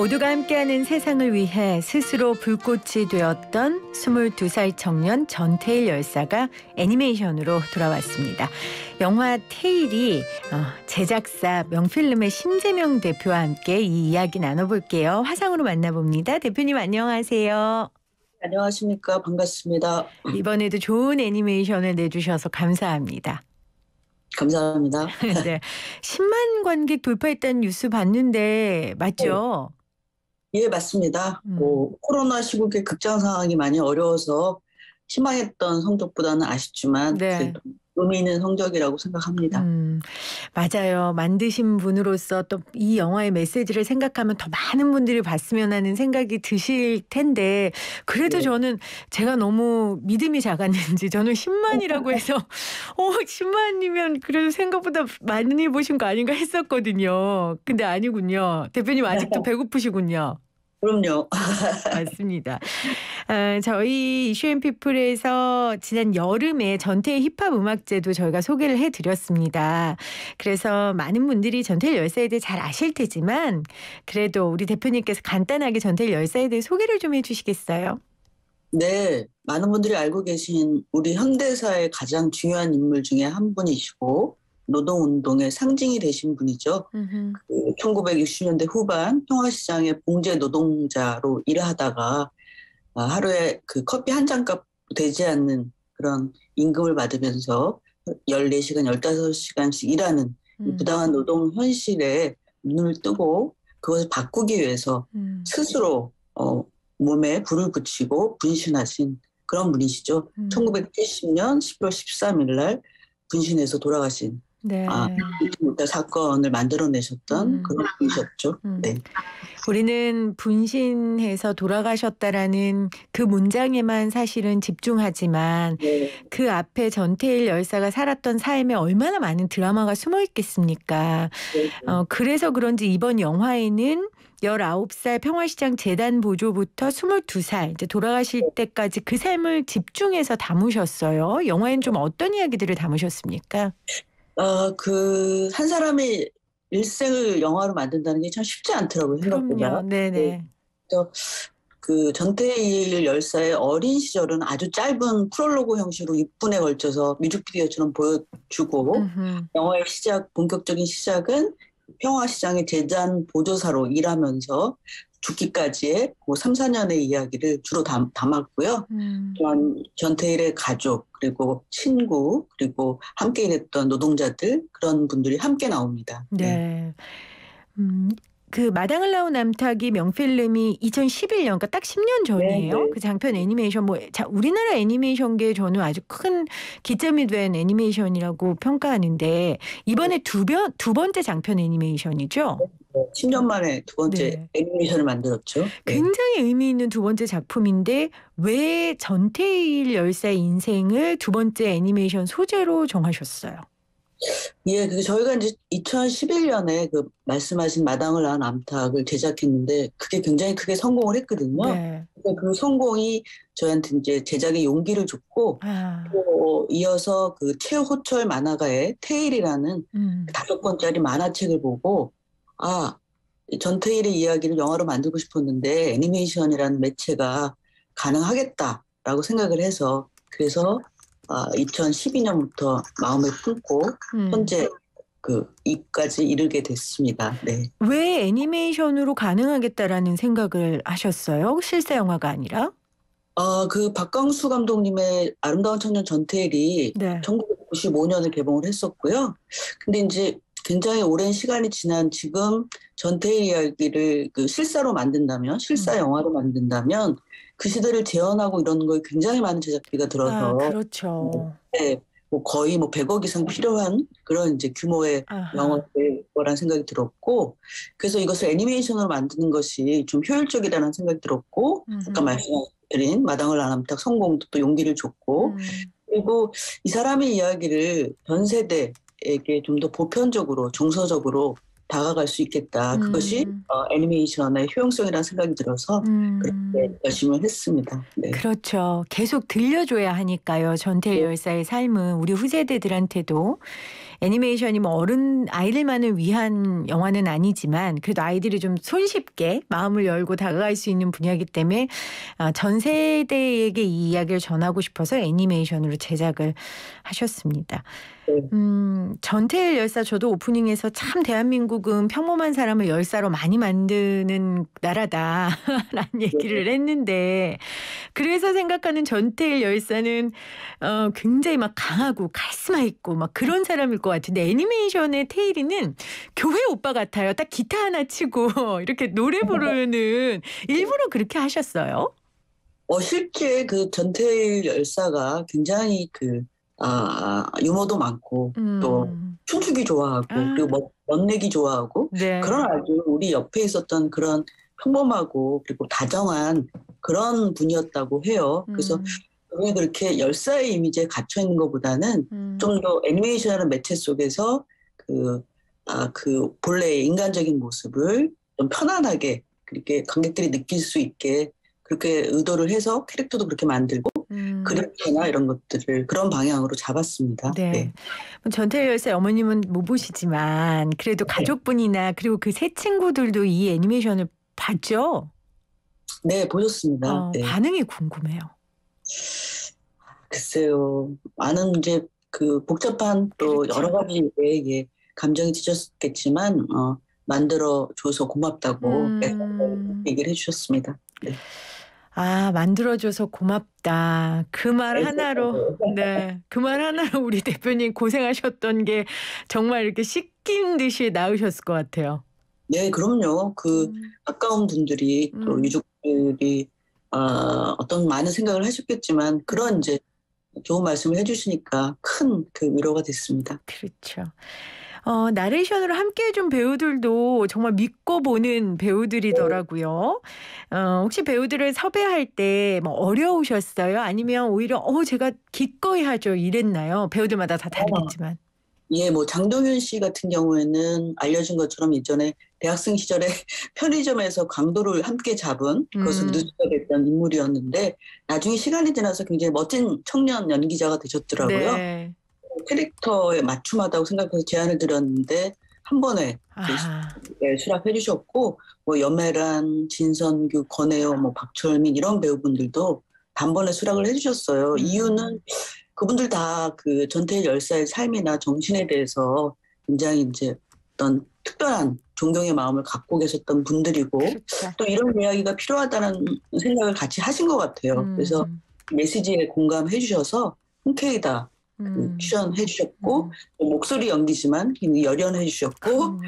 모두가 함께하는 세상을 위해 스스로 불꽃이 되었던 22살 청년 전태일 열사가 애니메이션으로 돌아왔습니다. 영화 테일이 제작사 명필름의 신재명 대표와 함께 이 이야기 나눠볼게요. 화상으로 만나봅니다. 대표님 안녕하세요. 안녕하십니까. 반갑습니다. 이번에도 좋은 애니메이션을 내주셔서 감사합니다. 감사합니다. 네, 10만 관객 돌파했다는 뉴스 봤는데 맞죠? 예, 맞습니다. 코로나 시국에 극장 상황이 많이 어려워서 희망했던 성적보다는 아쉽지만 네. 의미 있는 성적이라고 생각합니다. 맞아요. 만드신 분으로서 또 이 영화의 메시지를 생각하면 더 많은 분들이 봤으면 하는 생각이 드실 텐데 그래도 네. 저는 제가 너무 믿음이 작았는지 저는 10만이라고 해서 10만이면 그래도 생각보다 많이 보신 거 아닌가 했었거든요. 근데 아니군요. 대표님 아직도 배고프시군요. 그럼요. 맞습니다. 저희 이슈앤피플에서 지난 여름에 전태일 힙합 음악제도 저희가 소개를 해드렸습니다. 그래서 많은 분들이 전태일 열사에 대해 잘 아실 테지만 그래도 우리 대표님께서 간단하게 전태일 열사에 대해 소개를 좀 해주시겠어요? 네, 많은 분들이 알고 계신 우리 현대사의 가장 중요한 인물 중에 한 분이시고 노동운동의 상징이 되신 분이죠. 1960년대 후반 평화시장의 봉제 노동자로 일하다가 하루에 그 커피 한 잔값 되지 않는 그런 임금을 받으면서 14시간, 15시간씩 일하는 부당한 노동 현실에 눈을 뜨고 그것을 바꾸기 위해서 스스로 몸에 불을 붙이고 분신하신 그런 분이시죠. 1970년 11월 13일 날 분신해서 돌아가신 네. 사건을 만들어내셨던 그런 분이셨죠. 네. 우리는 분신해서 돌아가셨다라는 그 문장에만 사실은 집중하지만 네. 그 앞에 전태일 열사가 살았던 삶에 얼마나 많은 드라마가 숨어 있겠습니까? 네. 그래서 그런지 이번 영화에는 19살 평화시장 재단 보조부터 22살 이제 돌아가실 때까지 그 삶을 집중해서 담으셨어요. 영화에는 좀 어떤 이야기들을 담으셨습니까? 그 한 사람의 일생을 영화로 만든다는 게 참 쉽지 않더라고요, 생각보다. 그럼요. 네네. 그래서 그 전태일 열사의 어린 시절은 아주 짧은 프롤로그 형식으로 6분에 걸쳐서 뮤직비디오처럼 보여주고 영화의 본격적인 시작은 평화시장의 재단 보조사로 일하면서 죽기까지의 3, 4년의 이야기를 주로 담았고요. 또한 전태일의 가족 그리고 친구 그리고 함께 일했던 노동자들 그런 분들이 함께 나옵니다. 네. 그 마당을 나온 남타기 명필름이 2011년 그러니까 딱 10년 전이에요. 네. 그 장편 애니메이션 우리나라 애니메이션계에 저는 아주 큰 기점이 된 애니메이션이라고 평가하는데 이번에 두 번째 장편 애니메이션이죠. 10년 만에 두 번째 네. 애니메이션을 만들었죠. 굉장히 의미 있는 두 번째 작품인데 왜 전태일 열사의 인생을 두 번째 애니메이션 소재로 정하셨어요? 예, 저희가 이제 2011년에 그 말씀하신 마당을 낳은 암탉을 제작했는데 그게 굉장히 크게 성공을 했거든요. 네. 그 성공이 저희한테 이제 제작에 용기를 줬고 또 이어서 그 최호철 만화가의 테일이라는 5권짜리 만화책을 보고 전태일의 이야기를 영화로 만들고 싶었는데 애니메이션이라는 매체가 가능하겠다라고 생각을 해서 그래서 2012년부터 마음을 품고 현재 이까지 이르게 됐습니다. 네. 왜 애니메이션으로 가능하겠다라는 생각을 하셨어요? 실사 영화가 아니라? 그 박광수 감독님의 아름다운 청년 전태일이 네. 1995년에 개봉을 했었고요. 근데 이제 굉장히 오랜 시간이 지난 지금 전태일 이야기를 그 실사로 만든다면, 실사 영화로 만든다면 그 시대를 재현하고 이런 거에 굉장히 많은 제작비가 들어서 그렇죠. 네, 거의 100억 이상 필요한 그런 이제 규모의 영화일 거란 생각이 들었고 그래서 이것을 애니메이션으로 만드는 것이 좀 효율적이라는 생각이 들었고 아까 말씀드린 마당을 낳은 암탉 성공도 또 용기를 줬고 그리고 이 사람의 이야기를 전 세대에게 좀 더 보편적으로 정서적으로 다가갈 수 있겠다. 그것이 애니메이션의 효용성이라는 생각이 들어서 그렇게 열심히 했습니다. 네. 그렇죠. 계속 들려줘야 하니까요. 전태일 열사의 삶은 우리 후세대들한테도 애니메이션이 뭐 아이들만을 위한 영화는 아니지만 그래도 아이들이 좀 손쉽게 마음을 열고 다가갈 수 있는 분야이기 때문에 전 세대에게 이 이야기를 전하고 싶어서 애니메이션으로 제작을 하셨습니다. 전태일 열사 저도 오프닝에서 참 대한민국은 평범한 사람을 열사로 많이 만드는 나라다라는 얘기를 했는데 그래서 생각하는 전태일 열사는 굉장히 막 강하고 카리스마 있고 막 그런 사람일 것 같은데 애니메이션의 테일이는 교회 오빠 같아요. 딱 기타 하나 치고 이렇게 노래 부르는 일부러 그렇게 하셨어요? 실제 그 전태일 열사가 굉장히 유머도 많고 또 춤추기 좋아하고 그리고 멋내기 좋아하고 네. 그런 아주 우리 옆에 있었던 그런 평범하고 그리고 다정한 그런 분이었다고 해요. 그래서 왜 그렇게 열사의 이미지에 갇혀 있는 것보다는 좀 더 애니메이션이라는 매체 속에서 그 본래의 인간적인 모습을 좀 편안하게 그렇게 관객들이 느낄 수 있게 그렇게 의도를 해서 캐릭터도 그렇게 만들고 그림체나 이런 것들을 그런 방향으로 잡았습니다. 네. 네. 전태일 열사의 어머님은 못 보시지만 그래도 가족분이나 그리고 그 세 친구들도 이 애니메이션을 봤죠? 네, 보셨습니다. 네. 반응이 궁금해요. 글쎄요. 많은 이제 그 복잡한 또 그렇죠. 여러 가지 감정이 드셨겠지만 만들어줘서 고맙다고 얘기를 해주셨습니다. 네. 만들어줘서 고맙다. 그 말 하나로, 네. 그 말 하나로 우리 대표님 고생하셨던 게 정말 이렇게 씻긴 듯이 나으셨을 것 같아요. 네, 그럼요. 가까운 분들이 또 유족들이 어떤 많은 생각을 하셨겠지만 그런 이제 좋은 말씀을 해주시니까 큰 그 위로가 됐습니다. 그렇죠. 나레이션으로 함께 해준 배우들도 정말 믿고 보는 배우들이더라고요. 혹시 배우들을 섭외할 때 뭐 어려우셨어요? 아니면 오히려 제가 기꺼이 하죠 이랬나요? 배우들마다 다 다르겠지만. 예, 뭐 장동윤 씨 같은 경우에는 알려진 것처럼 예전에 대학생 시절에 편의점에서 강도를 함께 잡은 그것을 뉴스가 됐던 인물이었는데 나중에 시간이 지나서 굉장히 멋진 청년 연기자가 되셨더라고요. 네. 캐릭터에 맞춤하다고 생각해서 제안을 드렸는데 한 번에 수락해 주셨고 뭐 염혜란, 진선규, 권혜요, 뭐 박철민 이런 배우분들도 단번에 수락을 해 주셨어요. 이유는 그분들 다 그 전태일 열사의 삶이나 정신에 대해서 굉장히 이제 어떤 특별한 존경의 마음을 갖고 계셨던 분들이고 그렇죠. 또 이런 이야기가 필요하다는 생각을 같이 하신 것 같아요. 그래서 메시지에 공감해 주셔서 흔쾌히다 출연해 주셨고 목소리 연기지만 열연해 주셨고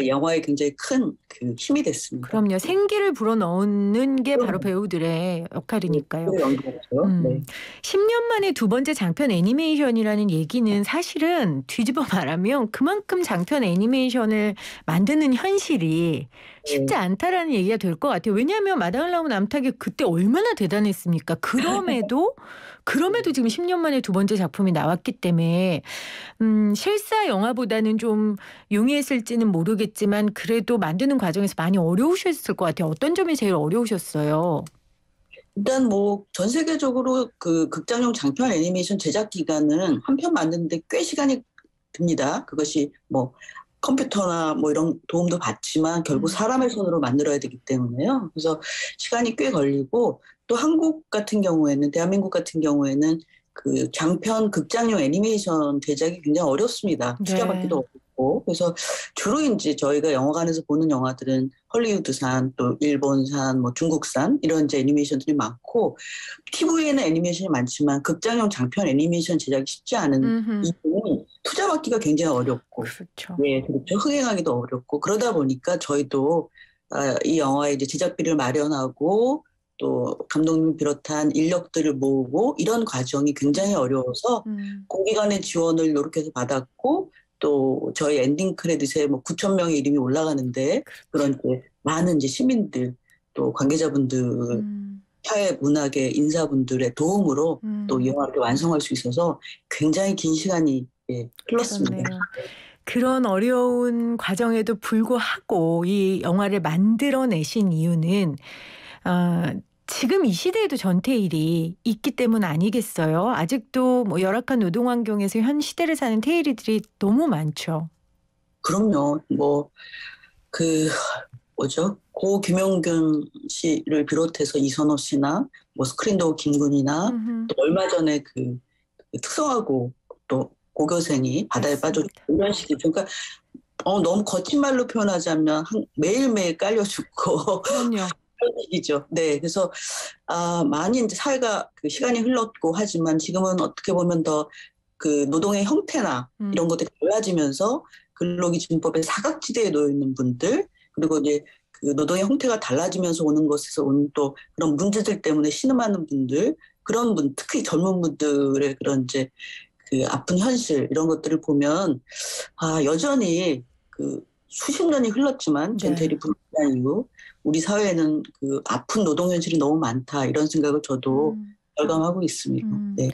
영화에 굉장히 큰 그 힘이 됐습니다. 그럼요. 생기를 불어넣는 게 바로 배우들의 역할이니까요. 네. 10년 만에 두 번째 장편 애니메이션이라는 얘기는 사실은 뒤집어 말하면 그만큼 장편 애니메이션을 만드는 현실이 쉽지 않다라는 얘기가 될 것 같아요. 왜냐하면 마당을 나온 암탉이 그때 얼마나 대단했습니까? 그럼에도 지금 10년 만에 두 번째 작품이 나왔기 때문에 실사 영화보다는 좀 용이했을지는 모르겠지만 그래도 만드는 과정에서 많이 어려우셨을 것 같아요. 어떤 점이 제일 어려우셨어요? 일단 뭐 전 세계적으로 그 극장용 장편 애니메이션 제작 기간은 한 편 만드는데 꽤 시간이 듭니다. 그것이 뭐 컴퓨터나 뭐 이런 도움도 받지만 결국 사람의 손으로 만들어야 되기 때문에요. 그래서 시간이 꽤 걸리고 또 한국 같은 경우에는 대한민국 같은 경우에는 그 장편 극장용 애니메이션 제작이 굉장히 어렵습니다. 네. 투자받기도 어렵고 그래서 주로 이제 저희가 영화관에서 보는 영화들은 헐리우드산 또 일본산 뭐 중국산 이런 이제 애니메이션들이 많고 TV에는 애니메이션이 많지만 극장용 장편 애니메이션 제작이 쉽지 않은 이유는 투자받기가 굉장히 어렵고 그렇죠. 예, 그렇죠. 흥행하기도 어렵고 그러다 보니까 저희도 이 영화의 이제 제작비를 마련하고 또 감독님 비롯한 인력들을 모으고 이런 과정이 굉장히 어려워서 공기관의 지원을 노력해서 받았고 또 저희 엔딩 크레딧에 뭐 9천 명의 이름이 올라가는데 그런 이제 많은 이제 시민들 또 관계자분들 사회 문학의 인사분들의 도움으로 또 이 영화를 완성할 수 있어서 굉장히 긴 시간이 흘렀습니다. 그렇네요. 그런 어려운 과정에도 불구하고 이 영화를 만들어내신 이유는 지금 이 시대에도 전태일이 있기 때문 아니겠어요? 아직도 뭐 열악한 노동 환경에서 현 시대를 사는 태일이들이 너무 많죠. 그럼요. 뭐 그 뭐죠? 고 김용균 씨를 비롯해서 이선호 씨나 뭐 스크린도어 김군이나 음흠. 또 얼마 전에 그 특성화고 또 고교생이 바다에 빠져 맞습니다. 이런 식이죠. 그러니까 너무 거친 말로 표현하자면 매일매일 깔려 죽고 그럼요. 그런 얘기죠. 네, 그래서 많이 이제 사회가 그 시간이 흘렀고 하지만 지금은 어떻게 보면 더 그 노동의 형태나 이런 것들이 달라지면서 근로기준법의 사각지대에 놓여 있는 분들 그리고 이제 그 노동의 형태가 달라지면서 오는 것에서 오는 또 그런 문제들 때문에 신음하는 분들 그런 분 특히 젊은 분들의 그런 이제 그 아픈 현실 이런 것들을 보면 여전히 그 수십 년이 흘렀지만 네. 전태일이 분출한 이후 우리 사회에는 그 아픈 노동 현실이 너무 많다 이런 생각을 저도 절감하고 있습니다. 네.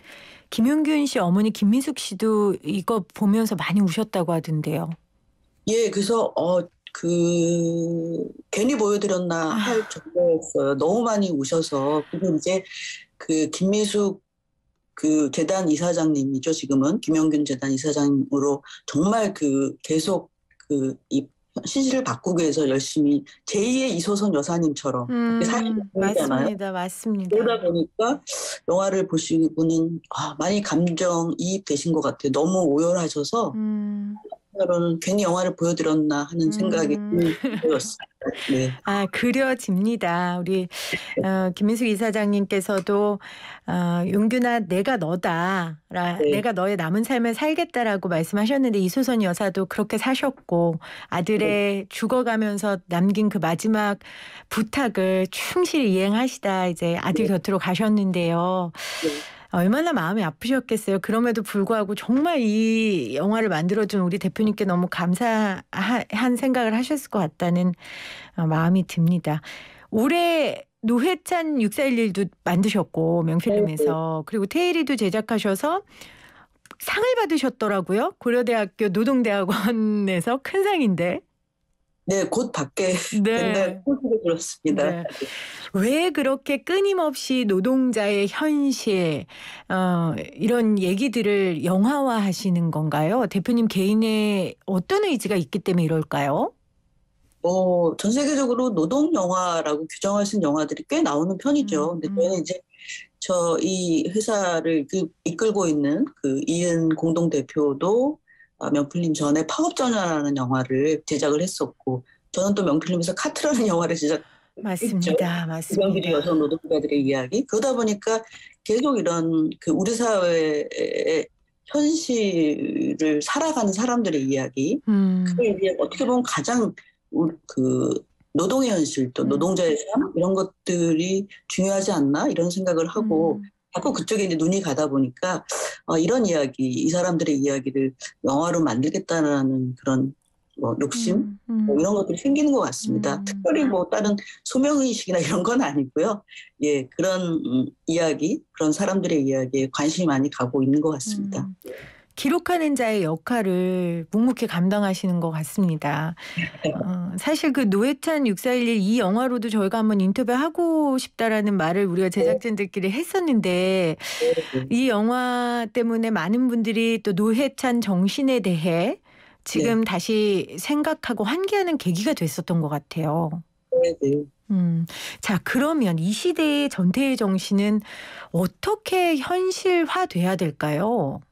김용균 씨 어머니 김민숙 씨도 이거 보면서 많이 우셨다고 하던데요. 예, 그래서 괜히 보여드렸나 할 정도였어요. 너무 많이 우셔서 그리고 이제 그 김민숙 그 재단 이사장님이죠. 지금은 김용균 재단 이사장으로 정말 그 계속 그 이 신시를 바꾸기 위해서 열심히 제2의 이소선 여사님처럼 사실 보이잖아요. 맞습니다. 그러다 보니까 영화를 보시고는 많이 감정이입 되신 것 같아요. 너무 오열하셔서 한편으로는 괜히 영화를 보여드렸나 하는 생각이 들었어요. 네. 그려집니다. 우리 김민숙 이사장님께서도 용균아 내가 너다. 네. 내가 너의 남은 삶을 살겠다라고 말씀하셨는데 이소선 여사도 그렇게 사셨고 아들의 죽어가면서 남긴 그 마지막 부탁을 충실히 이행하시다 이제 아들 곁으로 가셨는데요. 네. 얼마나 마음이 아프셨겠어요. 그럼에도 불구하고 정말 이 영화를 만들어준 우리 대표님께 너무 감사한 생각을 하셨을 것 같다는 마음이 듭니다. 올해 노회찬 6411도 만드셨고 명필름에서 그리고 테일이도 제작하셔서 상을 받으셨더라고요. 고려대학교 노동대학원에서 큰 상인데. 네, 곧 받게 된다고 소식을 들었습니다. 네. 왜 그렇게 끊임없이 노동자의 현실 이런 얘기들을 영화화하시는 건가요? 대표님 개인의 어떤 의지가 있기 때문에 이럴까요? 전 세계적으로 노동 영화라고 규정하신 영화들이 꽤 나오는 편이죠. 근데 저는 이제 이 회사를 이끌고 있는 그 이은 공동대표도 명필님 전에 파업전야라는 영화를 제작을 했었고 저는 또 명필님에서 카트라는 영화를 제작했죠. 맞습니다. 이병길의 여성 노동자들의 이야기. 그러다 보니까 계속 이런 그 우리 사회의 현실을 살아가는 사람들의 이야기. 그게 이제 어떻게 보면 가장 그 노동의 현실 또 노동자의 삶 이런 것들이 중요하지 않나 이런 생각을 하고 자꾸 그쪽에 이제 눈이 가다 보니까 이런 이야기 이 사람들의 이야기를 영화로 만들겠다는 그런 욕심 이런 것들이 생기는 것 같습니다. 특별히 다른 소명의식이나 이런 건 아니고요. 예, 그런 이야기 그런 사람들의 이야기에 관심이 많이 가고 있는 것 같습니다. 기록하는 자의 역할을 묵묵히 감당하시는 것 같습니다. 사실 그 노회찬 6411 이 영화로도 저희가 한번 인터뷰하고 싶다라는 말을 우리가 제작진들끼리 했었는데 이 영화 때문에 많은 분들이 또 노회찬 정신에 대해 지금 다시 생각하고 환기하는 계기가 됐었던 것 같아요. 네. 자, 그러면 이 시대의 전태일 정신은 어떻게 현실화돼야 될까요?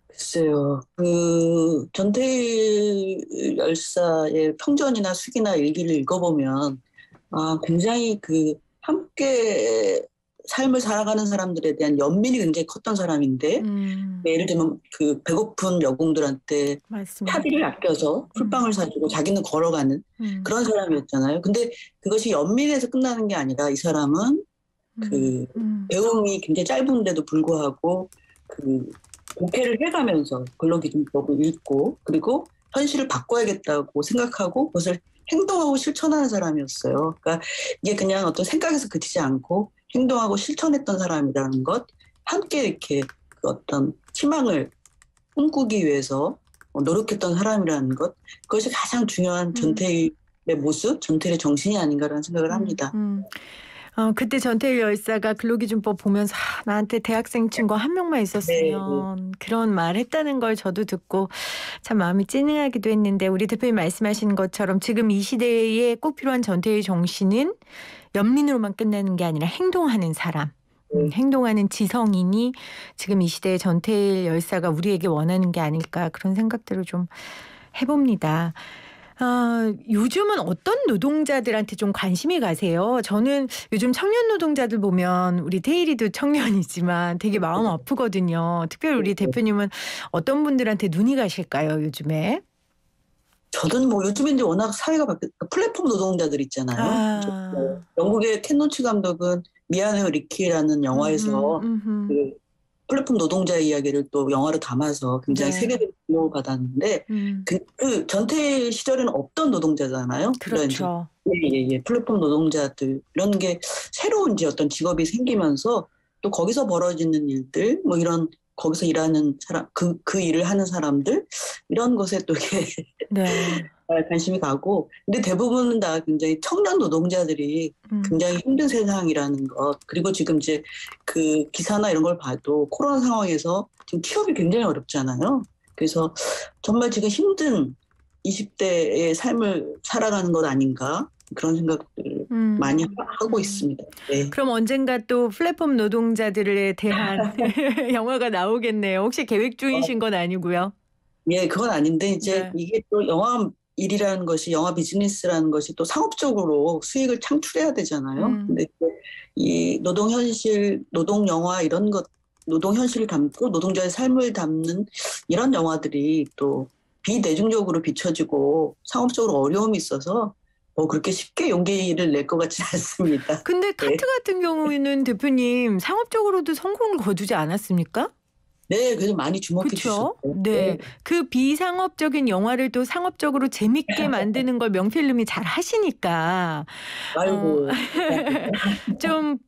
글쎄요. 그 전태일 열사의 평전이나 수기나 일기를 읽어보면 굉장히 그 함께 삶을 살아가는 사람들에 대한 연민이 굉장히 컸던 사람인데 예를 들면 그 배고픈 여공들한테 차비를 아껴서 풀빵을 사주고 자기는 걸어가는 그런 사람이었잖아요. 근데 그것이 연민에서 끝나는 게 아니라 이 사람은 그 배움이 굉장히 짧은데도 불구하고 그 독해를 해가면서 근로기준법을 읽고 그리고 현실을 바꿔야겠다고 생각하고 그것을 행동하고 실천하는 사람이었어요. 그러니까 이게 그냥 어떤 생각에서 그치지 않고 행동하고 실천했던 사람이라는 것 함께 이렇게 그 어떤 희망을 꿈꾸기 위해서 노력했던 사람이라는 것, 그것이 가장 중요한 전태일의 모습, 전태일의 정신이 아닌가라는 생각을 합니다. 그때 전태일 열사가 근로기준법 보면서 나한테 대학생 친구 한 명만 있었으면 그런 말 했다는 걸 저도 듣고 참 마음이 찡하기도 했는데, 우리 대표님 말씀하신 것처럼 지금 이 시대에 꼭 필요한 전태일 정신은 연민으로만 끝나는 게 아니라 행동하는 사람, 행동하는 지성인이 지금 이 시대의 전태일 열사가 우리에게 원하는 게 아닐까, 그런 생각들을 좀 해봅니다. 요즘은 어떤 노동자들한테 좀 관심이 가세요? 저는 요즘 청년 노동자들 보면 우리 태일이도 청년이지만 되게 마음 아프거든요. 특별히 우리 대표님은 어떤 분들한테 눈이 가실까요, 요즘에? 저는 뭐 요즘에 이제 워낙 사회가 플랫폼 노동자들 있잖아요. 영국의 켄 노치 감독은 미안해요 리키라는 영화에서 그 플랫폼 노동자의 이야기를 또 영화로 담아서 굉장히 세계적으로 주목을 받았는데 그 전태일 시절에는 없던 노동자잖아요. 그렇죠. 예. 플랫폼 노동자들 이런 게 새로운 이제 어떤 직업이 생기면서 또 거기서 벌어지는 일들 뭐 이런 거기서 일하는 사람 그 일을 하는 사람들 이런 것에 또 이렇게 관심이 가고, 근데 대부분은 다 굉장히 청년 노동자들이 굉장히 힘든 세상이라는 것, 그리고 지금 이제 그 기사나 이런 걸 봐도 코로나 상황에서 지금 취업이 굉장히 어렵잖아요. 그래서 정말 지금 힘든 20대의 삶을 살아가는 것 아닌가, 그런 생각들을 많이 하고 있습니다. 네. 그럼 언젠가 또 플랫폼 노동자들에 대한 영화가 나오겠네요. 혹시 계획 중이신 건 아니고요? 예, 그건 아닌데 이제 이게 또 영화 일이라는 것이, 영화 비즈니스라는 것이 또 상업적으로 수익을 창출해야 되잖아요. 근데 이 노동 현실, 노동 영화 이런 것, 노동 현실을 담고 노동자의 삶을 담는 이런 영화들이 또 비대중적으로 비춰지고 상업적으로 어려움이 있어서 뭐 그렇게 쉽게 용기를 낼 것 같지 않습니다. 근데 카트 같은 경우에는 대표님 상업적으로도 성공을 거두지 않았습니까? 네, 그래서 많이 주목해 주셨어요. 네. 그 비상업적인 영화를 또 상업적으로 재밌게 만드는 걸 명필님이 잘 하시니까. 아이고. 좀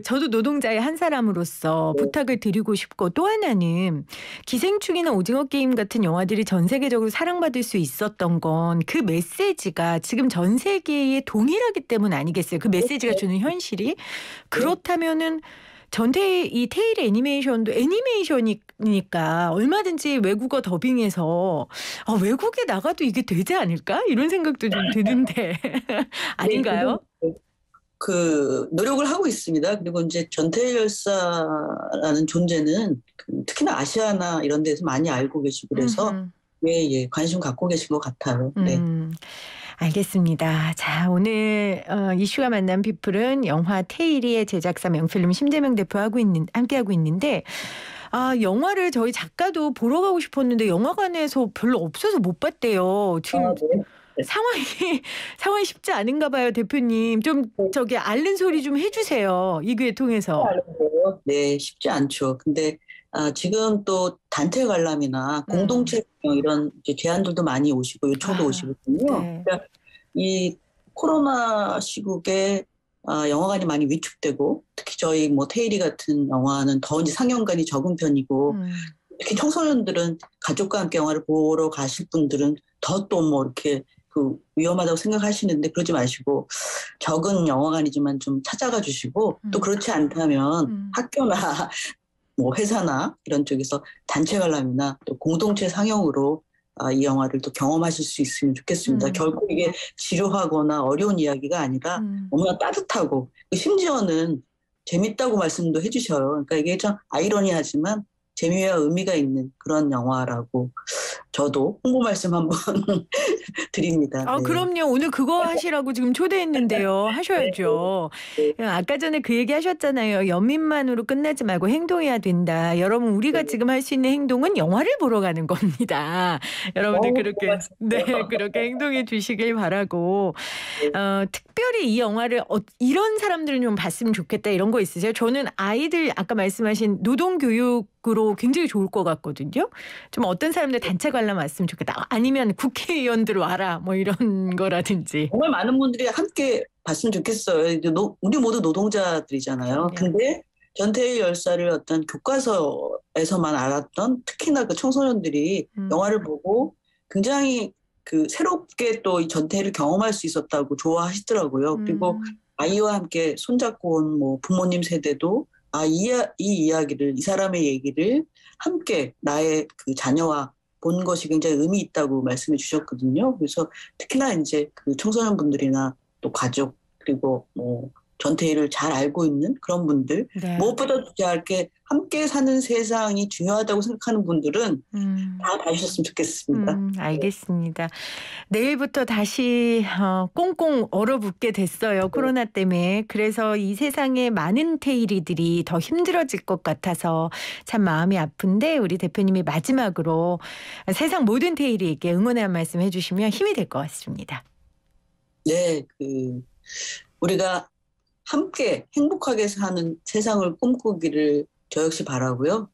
저도 노동자의 한 사람으로서 부탁을 드리고 싶고, 또 하나는 기생충이나 오징어 게임 같은 영화들이 전 세계적으로 사랑받을 수 있었던 건 그 메시지가 지금 전 세계에 동일하기 때문 아니겠어요? 그 메시지가 주는 현실이. 그렇다면은 이 테일 애니메이션도 애니메이션이니까 얼마든지 외국어 더빙해서 외국에 나가도 이게 되지 않을까? 이런 생각도 좀 드는데 아닌가요? 그 노력을 하고 있습니다. 그리고 이제 전태일 열사라는 존재는 특히나 아시아나 이런 데서 많이 알고 계시고 그래서 관심 갖고 계신 것 같아요. 네. 알겠습니다. 자, 오늘 이슈가 만난 피플은 영화 테일이의 제작사 명필름 심재명 대표 함께하고 있는데, 영화를 저희 작가도 보러 가고 싶었는데 영화관에서 별로 없어서 못 봤대요. 지금 상황이 쉽지 않은가 봐요, 대표님. 좀 저기 앓는 소리 좀 해주세요. 이 기회 통해서. 네, 쉽지 않죠. 근데 지금 또 단체 관람이나 공동체 이런 제안들도 많이 오시고 요청도 오시거든요. 그러니까 이 코로나 시국에 영화관이 많이 위축되고, 특히 저희 뭐 테일이 같은 영화는 더 이제 상영관이 적은 편이고, 특히 청소년들은 가족과 함께 영화를 보러 가실 분들은 더 또 뭐 이렇게 위험하다고 생각하시는데 그러지 마시고 적은 영화관이지만 좀 찾아가 주시고, 또 그렇지 않다면 학교나 뭐 회사나 이런 쪽에서 단체 관람이나 또 공동체 상영으로 이 영화를 또 경험하실 수 있으면 좋겠습니다. 결코 이게 지루하거나 어려운 이야기가 아니라 너무나 따뜻하고, 심지어는 재밌다고 말씀도 해주셔요. 그러니까 이게 좀 아이러니하지만 재미와 의미가 있는 그런 영화라고 저도 홍보 말씀 한번 드립니다. 네. 그럼요. 오늘 그거 하시라고 지금 초대했는데요. 하셔야죠. 아까 전에 그 얘기 하셨잖아요. 연민만으로 끝나지 말고 행동해야 된다. 여러분, 우리가 지금 할 수 있는 행동은 영화를 보러 가는 겁니다. 여러분들 그렇게 행동해 주시길 바라고, 특별히 이 영화를 이런 사람들은 좀 봤으면 좋겠다, 이런 거 있으세요? 저는 아이들 아까 말씀하신 노동교육으로 굉장히 좋을 것 같거든요. 좀 어떤 사람들 단체 관람 왔으면 좋겠다. 아니면 국회의원들 와라, 뭐 이런 거라든지. 정말 많은 분들이 함께 봤으면 좋겠어요. 우리 모두 노동자들이잖아요. 근데 전태일 열사를 어떤 교과서에서만 알았던 특히나 그 청소년들이 영화를 보고 굉장히 그 새롭게 또 이 전태일을 경험할 수 있었다고 좋아하시더라고요. 그리고 아이와 함께 손잡고 온 뭐 부모님 세대도 이 이야기를, 이 사람의 얘기를 함께 나의 그 자녀와 본 것이 굉장히 의미 있다고 말씀해 주셨거든요. 그래서 특히나 이제 그 청소년분들이나 또 가족 그리고 뭐 전태일을 잘 알고 있는 그런 분들, 네. 무엇보다 이렇게 함께 사는 세상이 중요하다고 생각하는 분들은 다 봐주셨으면 좋겠습니다. 알겠습니다. 내일부터 다시 꽁꽁 얼어붙게 됐어요. 코로나 때문에. 그래서 이 세상에 많은 테일이들이 더 힘들어질 것 같아서 참 마음이 아픈데 우리 대표님이 마지막으로 세상 모든 테일이에게 응원의 한 말씀 해주시면 힘이 될 것 같습니다. 네, 우리가 함께 행복하게 사는 세상을 꿈꾸기를 저 역시 바라고요.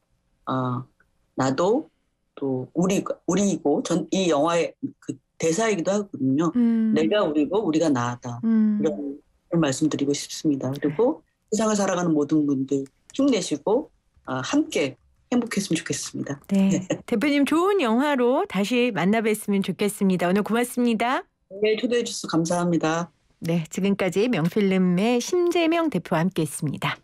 나도 또 우리이고 이 영화의 그 대사이기도 하거든요. 내가 우리고 우리가 나다. 이런 말씀드리고 싶습니다. 그리고 세상을 살아가는 모든 분들 힘내시고 함께 행복했으면 좋겠습니다. 네, 대표님 좋은 영화로 다시 만나 뵀으면 좋겠습니다. 오늘 고맙습니다. 네, 초대해 주셔서 감사합니다. 네, 지금까지 명필름의 심재명 대표와 함께했습니다.